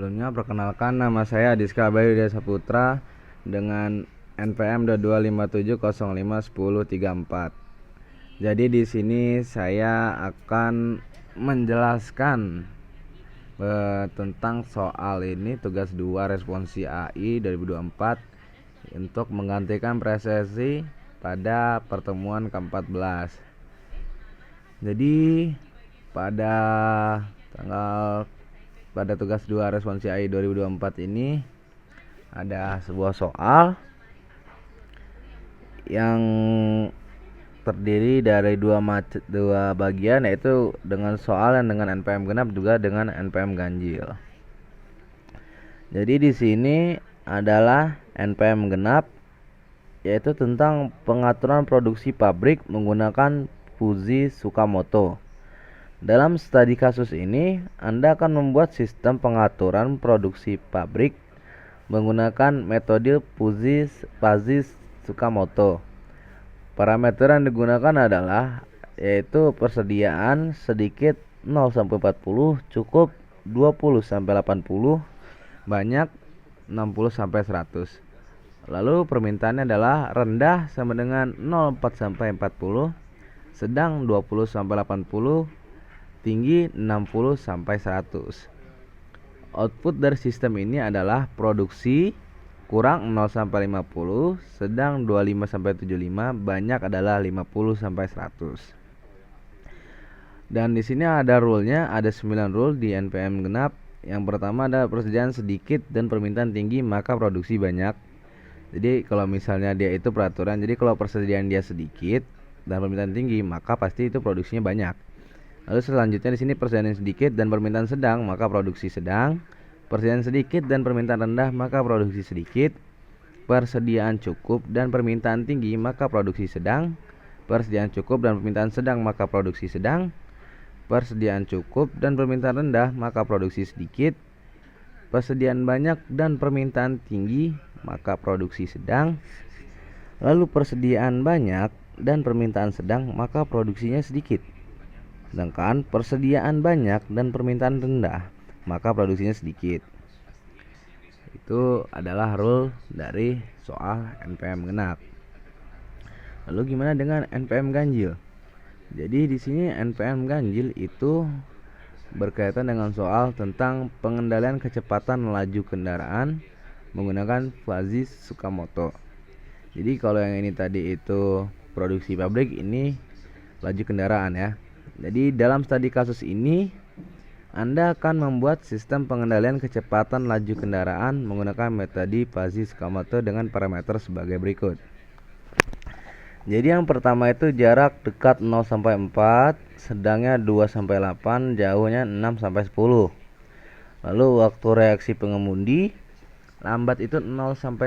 Sebelumnya perkenalkan, nama saya Adiska Bayu Widya Saputra dengan NPM 2257051034. Jadi di sini saya akan menjelaskan tentang soal ini, tugas 2 responsi AI 2024 untuk menggantikan presesi pada pertemuan ke-14. Jadi pada tugas 2 responsi AI 2024 ini ada sebuah soal yang terdiri dari dua bagian, yaitu dengan soal yang dengan NPM genap juga dengan NPM ganjil. Jadi di sini adalah NPM genap, yaitu tentang pengaturan produksi pabrik menggunakan Fuji Tsukamoto. Dalam studi kasus ini, Anda akan membuat sistem pengaturan produksi pabrik menggunakan metode Fuji Tsukamoto. Parameter yang digunakan adalah yaitu persediaan sedikit 0-40, cukup 20-80, banyak 60-100. Lalu permintaannya adalah rendah sama dengan 0,4-40, sedang 20-80, tinggi 60-100. Output dari sistem ini adalah produksi kurang 0-50, sedang 25-75, banyak adalah 50-100. Dan di sini ada rule-nya, ada 9 rule di NPM genap. Yang pertama ada persediaan sedikit dan permintaan tinggi, maka produksi banyak. Jadi kalau misalnya dia itu peraturan, jadi kalau persediaan dia sedikit dan permintaan tinggi, maka pasti itu produksinya banyak. Lalu selanjutnya di sini persediaan sedikit dan permintaan sedang, maka produksi sedang. Persediaan sedikit dan permintaan rendah, maka produksi sedikit. Persediaan cukup dan permintaan tinggi, maka produksi sedang. Persediaan cukup dan permintaan sedang, maka produksi sedang. Persediaan cukup dan permintaan rendah, maka produksi sedikit. Persediaan banyak dan permintaan tinggi, maka produksi sedang. Lalu persediaan banyak dan permintaan sedang, maka produksinya sedikit. Sedangkan persediaan banyak dan permintaan rendah, maka produksinya sedikit. Itu adalah rule dari soal NPM genap. Lalu gimana dengan NPM ganjil? Jadi di sini NPM ganjil itu berkaitan dengan soal tentang pengendalian kecepatan laju kendaraan menggunakan Fuji Tsukamoto. Jadi kalau yang ini tadi itu produksi pabrik, ini laju kendaraan ya. Jadi dalam studi kasus ini Anda akan membuat sistem pengendalian kecepatan laju kendaraan menggunakan metode Fuji Tsukamoto dengan parameter sebagai berikut. Jadi yang pertama itu jarak dekat 0-4, sedangnya 2-8, jauhnya 6-10. Lalu waktu reaksi pengemudi lambat itu 0-100,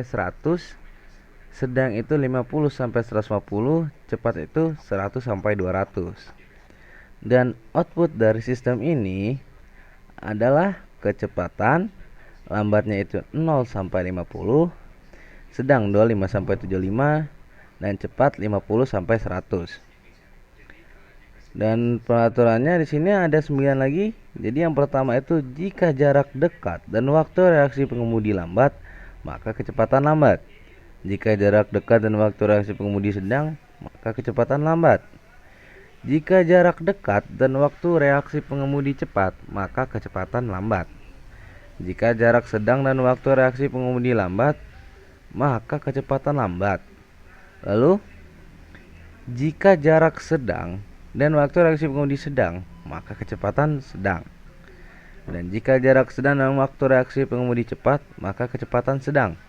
sedang itu 50-150, cepat itu 100-200. Dan output dari sistem ini adalah kecepatan lambatnya itu 0-50, sedang 25-75, dan cepat 50-100. Dan peraturannya di sini ada 9 lagi. Jadi yang pertama itu jika jarak dekat dan waktu reaksi pengemudi lambat, maka kecepatan lambat. Jika jarak dekat dan waktu reaksi pengemudi sedang, maka kecepatan lambat. Jika jarak dekat dan waktu reaksi pengemudi cepat, maka kecepatan lambat. Jika jarak sedang dan waktu reaksi pengemudi lambat, maka kecepatan lambat. Lalu, jika jarak sedang dan waktu reaksi pengemudi sedang, maka kecepatan sedang. Dan jika jarak sedang dan waktu reaksi pengemudi cepat, maka kecepatan sedang.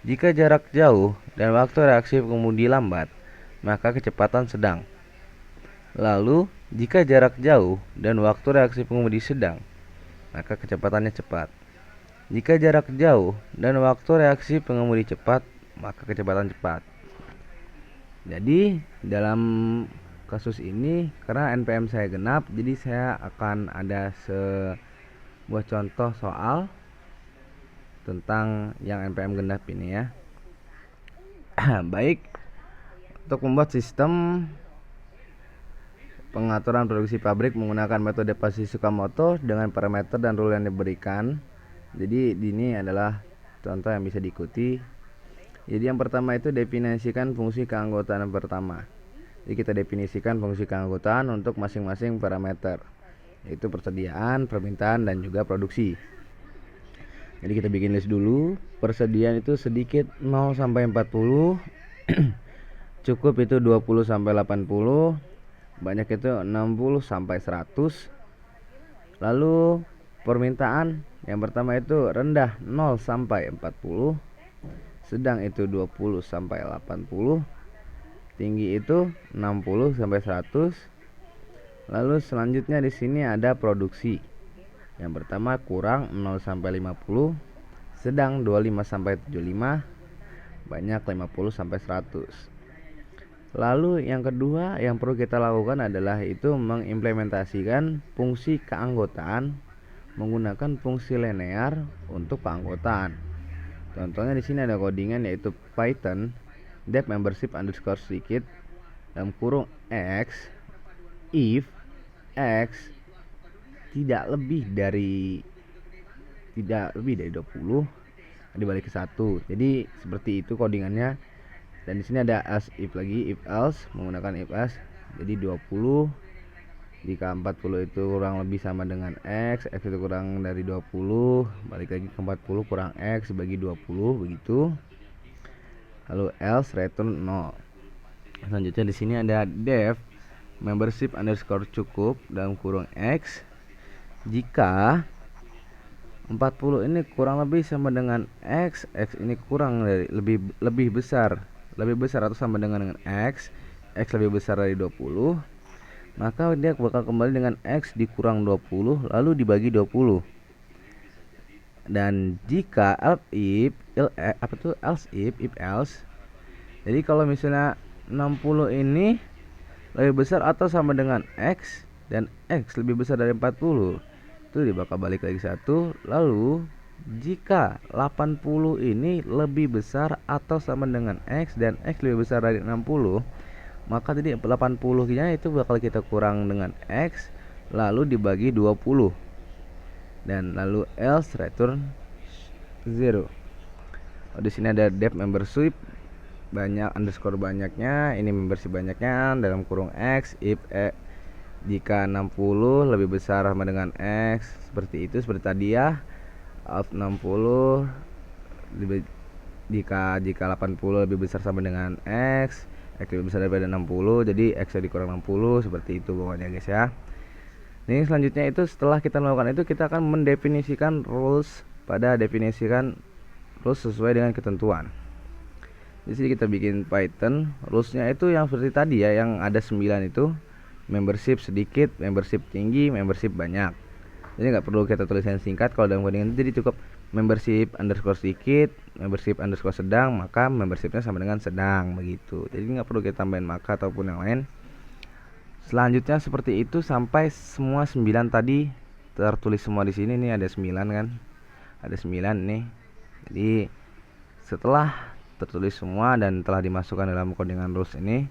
Jika jarak jauh dan waktu reaksi pengemudi lambat, maka kecepatan sedang. Lalu, jika jarak jauh dan waktu reaksi pengemudi sedang, maka kecepatannya cepat. Jika jarak jauh dan waktu reaksi pengemudi cepat, maka kecepatan cepat. Jadi, dalam kasus ini, karena NPM saya genap, jadi saya akan ada sebuah contoh soal tentang yang NPM genap ini ya. Baik, untuk membuat sistem pengaturan produksi pabrik menggunakan metode Fuji Tsukamoto dengan parameter dan rule yang diberikan. Jadi ini adalah contoh yang bisa diikuti. Jadi yang pertama itu definisikan fungsi keanggotaan pertama. Jadi kita definisikan fungsi keanggotaan untuk masing-masing parameter, yaitu persediaan, permintaan, dan juga produksi. Jadi kita bikin list dulu. Persediaan itu sedikit 0 sampai 40, cukup itu 20 sampai 80, banyak itu 60 sampai 100. Lalu permintaan yang pertama itu rendah 0 sampai 40, sedang itu 20 sampai 80, tinggi itu 60 sampai 100. Lalu selanjutnya di sini ada produksi. Yang pertama kurang 0 sampai 50, sedang 25 sampai 75, banyak 50 sampai 100. Lalu yang kedua yang perlu kita lakukan adalah itu mengimplementasikan fungsi keanggotaan menggunakan fungsi linear untuk keanggotaan. Contohnya di sini ada codingan yaitu Python dep membership underscore sedikit dalam kurung x if x tidak lebih dari 20 dibalik ke 1. Jadi seperti itu codingannya. Dan di sini ada else if lagi, if else menggunakan if else. Jadi 20 jika 40 itu kurang lebih sama dengan x itu kurang dari 20, balik lagi ke 40 kurang x bagi 20 begitu. Lalu else return 0. Selanjutnya di sini ada def membership underscore cukup dalam kurung x jika 40 ini kurang lebih sama dengan x ini kurang dari lebih besar atau sama dengan x lebih besar dari 20, maka dia bakal kembali dengan x dikurang 20 lalu dibagi 20. Dan jika else if, jadi kalau misalnya 60 ini lebih besar atau sama dengan x dan x lebih besar dari 40, itu dia bakal balik lagi 1. Lalu jika 80 ini lebih besar atau sama dengan x dan x lebih besar dari 60, maka tadi 80 nya itu bakal kita kurang dengan x lalu dibagi 20. Dan lalu else return 0. Di sini ada def membership banyak underscore banyaknya, ini membership banyaknya dalam kurung x if jika 60 lebih besar sama dengan x, seperti itu seperti tadi ya. Of 60 jika 80 lebih besar sama dengan x lebih besar daripada 60, jadi x dikurang 60, seperti itu pokoknya guys ya. Ini selanjutnya itu setelah kita melakukan itu kita akan mendefinisikan rules definisikan rules sesuai dengan ketentuan. Di sini kita bikin Python rulesnya itu yang seperti tadi ya, yang ada 9 itu membership sedikit, membership tinggi, membership banyak. Jadi nggak perlu kita tulisan singkat kalau dalam codingan itu, jadi cukup membership underscore sedikit, membership underscore sedang, maka membershipnya sama dengan sedang begitu. Jadi nggak perlu kita tambahin maka ataupun yang lain. Selanjutnya seperti itu sampai semua 9 tadi tertulis semua di sini. Nih ada 9 kan, ada 9 nih. Jadi setelah tertulis semua dan telah dimasukkan dalam codingan rules ini,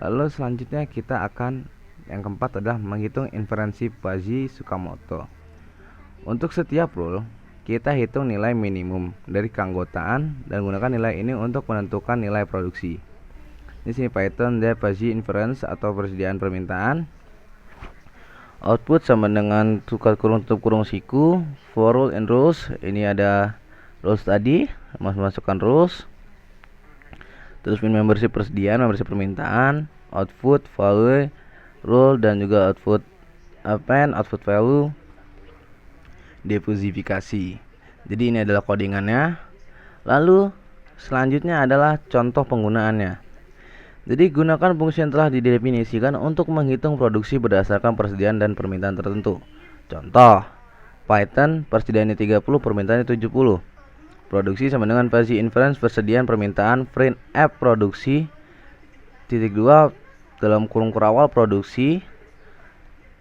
lalu selanjutnya kita akan yang keempat adalah menghitung inferensi Fujii-Tsukamoto. Untuk setiap rule kita hitung nilai minimum dari keanggotaan dan gunakan nilai ini untuk menentukan nilai produksi. Di sini Python def Fuzzy inference atau persediaan permintaan. Output sama dengan tukar kurung tutup kurung siku for rule and rules. Ini ada rules tadi, masukkan rules. Terus membership persediaan, membership permintaan, output value rule dan juga output append, output value, defusifikasi. Jadi ini adalah codingannya. Lalu selanjutnya adalah contoh penggunaannya. Jadi gunakan fungsi yang telah didefinisikan untuk menghitung produksi berdasarkan persediaan dan permintaan tertentu. Contoh, Python persediaannya 30, permintaannya 70. Produksi sama dengan Fuzzy inference persediaan permintaan print f produksi titik 2 dalam kurung kurawal produksi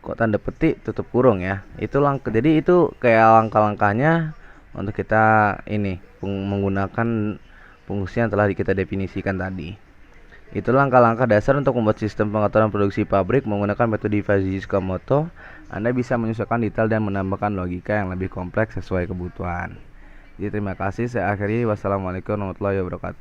kok tanda petik tutup kurung ya. Itu jadi itu kayak langkah-langkahnya untuk kita ini menggunakan fungsi yang telah kita definisikan tadi. Itu langkah-langkah dasar untuk membuat sistem pengaturan produksi pabrik menggunakan metode Fujii-Tsukamoto Anda bisa menyesuaikan detail dan menambahkan logika yang lebih kompleks sesuai kebutuhan. Jadi terima kasih, saya akhiri. Wassalamualaikum warahmatullahi wabarakatuh.